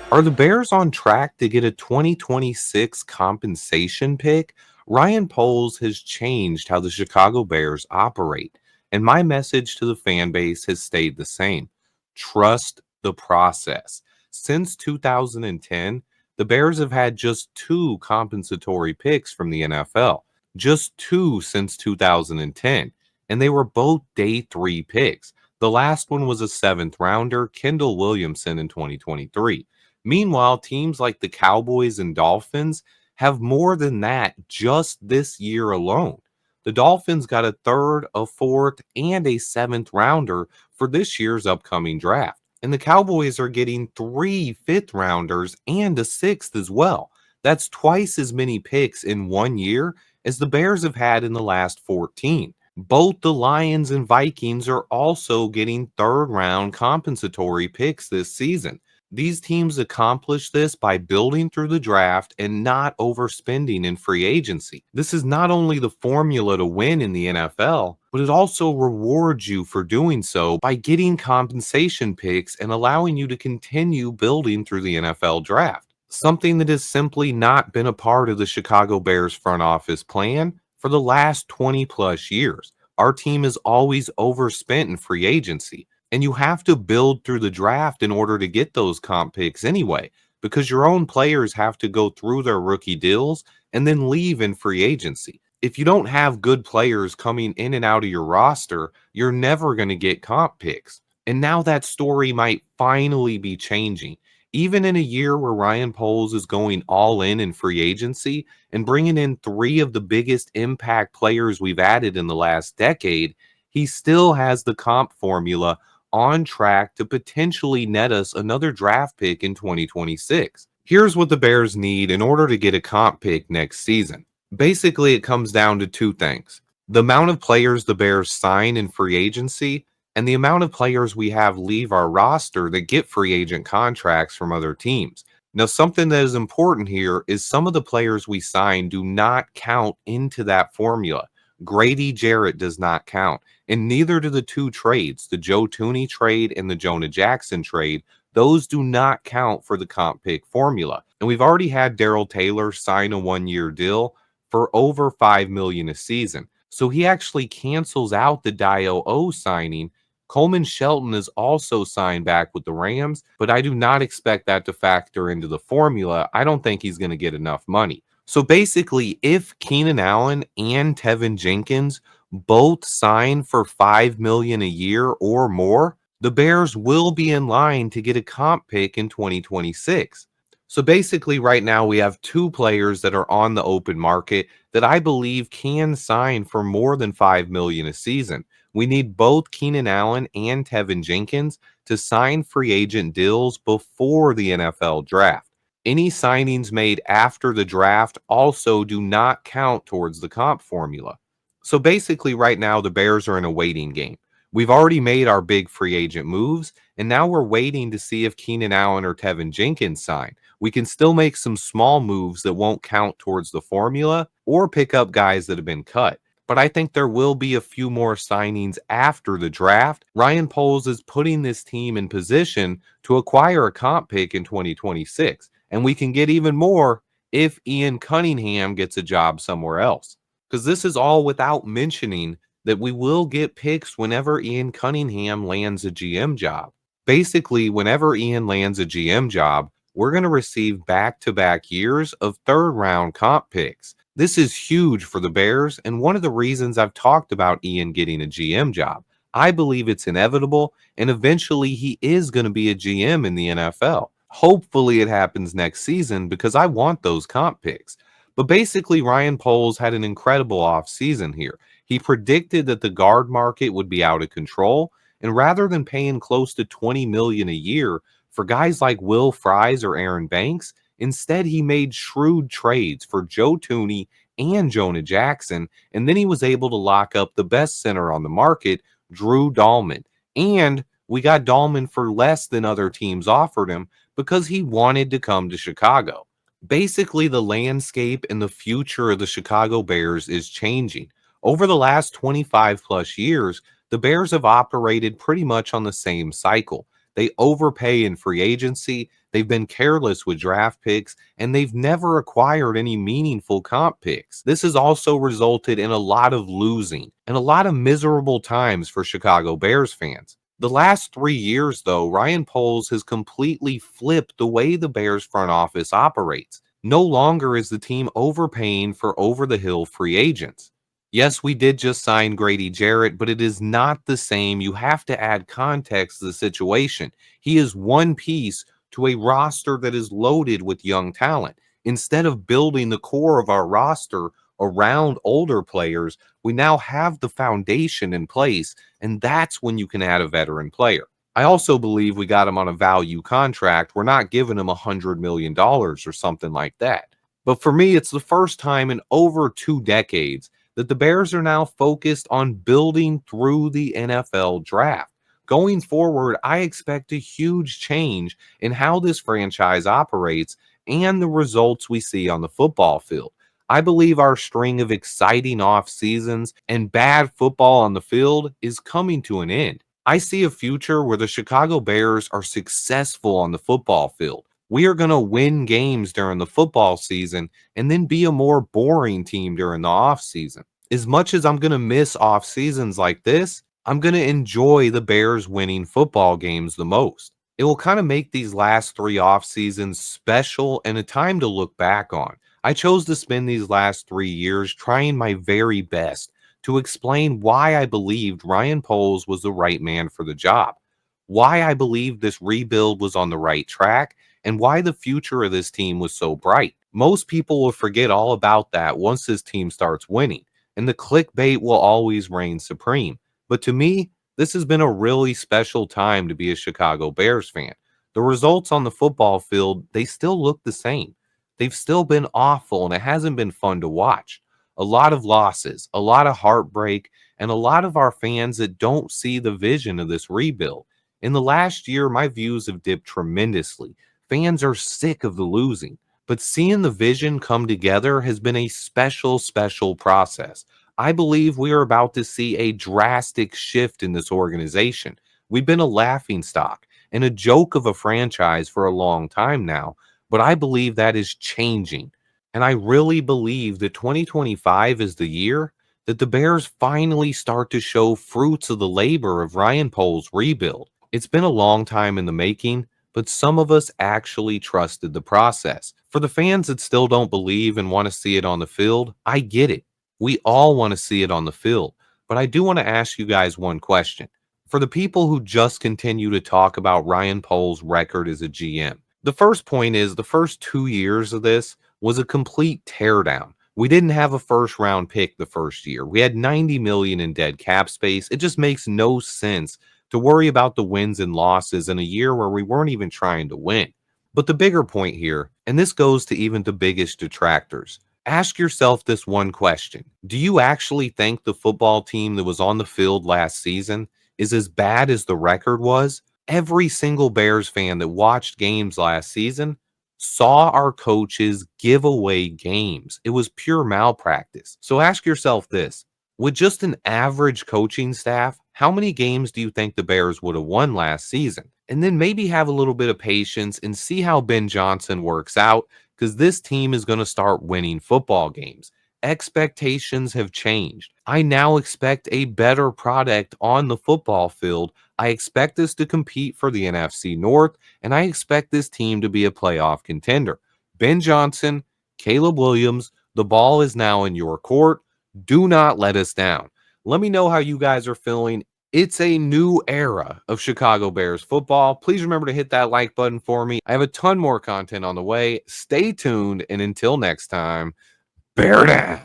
Are the Bears on track to get a 2026 compensation pick? Ryan Poles has changed how the Chicago Bears operate, and my message to the fan base has stayed the same. Trust the process. Since 2010, the Bears have had just two compensatory picks from the NFL, just two since 2010, and they were both day three picks. The last one was a seventh rounder, Kendall Williamson, in 2023. Meanwhile, teams like the Cowboys and Dolphins have more than that just this year alone. The Dolphins got a third, a fourth, and a seventh rounder for this year's upcoming draft. And the Cowboys are getting three fifth rounders and a sixth as well. That's twice as many picks in 1 year as the Bears have had in the last 14. Both the Lions and Vikings are also getting third round compensatory picks this season. These teams accomplish this by building through the draft and not overspending in free agency. This is not only the formula to win in the NFL, but it also rewards you for doing so by getting compensation picks and allowing you to continue building through the NFL draft. Something that has simply not been a part of the Chicago Bears front office plan for the last 20 plus years. Our team has always overspent in free agency. And you have to build through the draft in order to get those comp picks anyway, because your own players have to go through their rookie deals and then leave in free agency. If you don't have good players coming in and out of your roster, you're never going to get comp picks. And now that story might finally be changing. Even in a year where Ryan Poles is going all in free agency and bringing in three of the biggest impact players we've added in the last decade, he still has the comp formula on track to potentially net us another draft pick in 2026. Here's what the Bears need in order to get a comp pick next season. Basically, it comes down to two things: the amount of players the Bears sign in free agency and the amount of players we have leave our roster that get free agent contracts from other teams. Now, something that is important here is some of the players we sign do not count into that formula. Grady Jarrett does not count, and neither do the two trades, the Joe Tooney trade and the Jonah Jackson trade. Those do not count for the comp pick formula. And we've already had Darrell Taylor sign a 1 year deal for over $5 million a season. So he actually cancels out the Dio O signing. Coleman Shelton is also signed back with the Rams, but I do not expect that to factor into the formula. I don't think he's going to get enough money. So basically, if Keenan Allen and Tevin Jenkins both sign for $5 million a year or more, the Bears will be in line to get a comp pick in 2026. So basically, right now we have two players that are on the open market that I believe can sign for more than $5 million a season. We need both Keenan Allen and Tevin Jenkins to sign free agent deals before the NFL draft. Any signings made after the draft also do not count towards the comp formula. So basically, right now, the Bears are in a waiting game. We've already made our big free agent moves, and now we're waiting to see if Keenan Allen or Tevin Jenkins sign. We can still make some small moves that won't count towards the formula or pick up guys that have been cut. But I think there will be a few more signings after the draft. Ryan Poles is putting this team in position to acquire a comp pick in 2026. And we can get even more if Ian Cunningham gets a job somewhere else. Because this is all without mentioning that we will get picks whenever Ian Cunningham lands a GM job. Basically, whenever Ian lands a GM job, we're going to receive back to back years of third round comp picks. This is huge for the Bears, and one of the reasons I've talked about Ian getting a GM job. I believe it's inevitable, and eventually he is going to be a GM in the NFL. Hopefully, it happens next season because I want those comp picks. But basically, Ryan Poles had an incredible offseason here. He predicted that the guard market would be out of control, and rather than paying close to $20 million a year for guys like Will Fries or Aaron Banks, instead he made shrewd trades for Joe Tooney and Jonah Jackson, and then he was able to lock up the best center on the market, Drew Dahlman. And we got Dahlman for less than other teams offered him because he wanted to come to Chicago. Basically, the landscape and the future of the Chicago Bears is changing. Over the last 25 plus years, the Bears have operated pretty much on the same cycle. They overpay in free agency, they've been careless with draft picks, and they've never acquired any meaningful comp picks. This has also resulted in a lot of losing and a lot of miserable times for Chicago Bears fans. The last 3 years, though, Ryan Poles has completely flipped the way the Bears front office operates. No longer is the team overpaying for over the hill free agents. Yes, we did just sign Grady Jarrett, but it is not the same. You have to add context to the situation. He is one piece to a roster that is loaded with young talent. Instead of building the core of our roster around older players, we now have the foundation in place, and that's when you can add a veteran player. I also believe we got him on a value contract. We're not giving him $100 million or something like that. But for me, it's the first time in over 2 decades that the Bears are now focused on building through the NFL draft. Going forward, I expect a huge change in how this franchise operates and the results we see on the football field. I believe our string of exciting off seasons and bad football on the field is coming to an end. I see a future where the Chicago Bears are successful on the football field. We are going to win games during the football season and then be a more boring team during the off season. As much as I'm going to miss off seasons like this, I'm going to enjoy the Bears winning football games the most. It will kind of make these last 3 off seasons special and a time to look back on. I chose to spend these last 3 years trying my very best to explain why I believed Ryan Poles was the right man for the job, why I believed this rebuild was on the right track, and why the future of this team was so bright. Most people will forget all about that once this team starts winning, and the clickbait will always reign supreme. But to me, this has been a really special time to be a Chicago Bears fan. The results on the football field, they still look the same. They've still been awful, and it hasn't been fun to watch. A lot of losses, a lot of heartbreak, and a lot of our fans that don't see the vision of this rebuild. In the last year, my views have dipped tremendously. Fans are sick of the losing, but seeing the vision come together has been a special, special process. I believe we are about to see a drastic shift in this organization. We've been a laughing stock and a joke of a franchise for a long time now, but I believe that is changing. And I really believe that 2025 is the year that the Bears finally start to show fruits of the labor of Ryan Poles' rebuild. It's been a long time in the making, but some of us actually trusted the process. For the fans that still don't believe and want to see it on the field, I get it. We all want to see it on the field. But I do want to ask you guys one question. For the people who just continue to talk about Ryan Poles' record as a GM, the first point is the first 2 years of this was a complete teardown. We didn't have a first round pick the first year. We had 90 million in dead cap space. It just makes no sense to worry about the wins and losses in a year where we weren't even trying to win. But the bigger point here, and this goes to even the biggest detractors, ask yourself this one question. Do you actually think the football team that was on the field last season is as bad as the record was? Every single Bears fan that watched games last season saw our coaches give away games. It was pure malpractice. So ask yourself this. With just an average coaching staff, how many games do you think the Bears would have won last season? And then maybe have a little bit of patience and see how Ben Johnson works out, because this team is going to start winning football games. Expectations have changed. I now expect a better product on the football field. I expect us to compete for the NFC North, and I expect this team to be a playoff contender. Ben Johnson, Caleb Williams, the ball is now in your court. Do not let us down. Let me know how you guys are feeling. It's a new era of Chicago Bears football. Please remember to hit that like button for me. I have a ton more content on the way. Stay tuned, and until next time, bear down.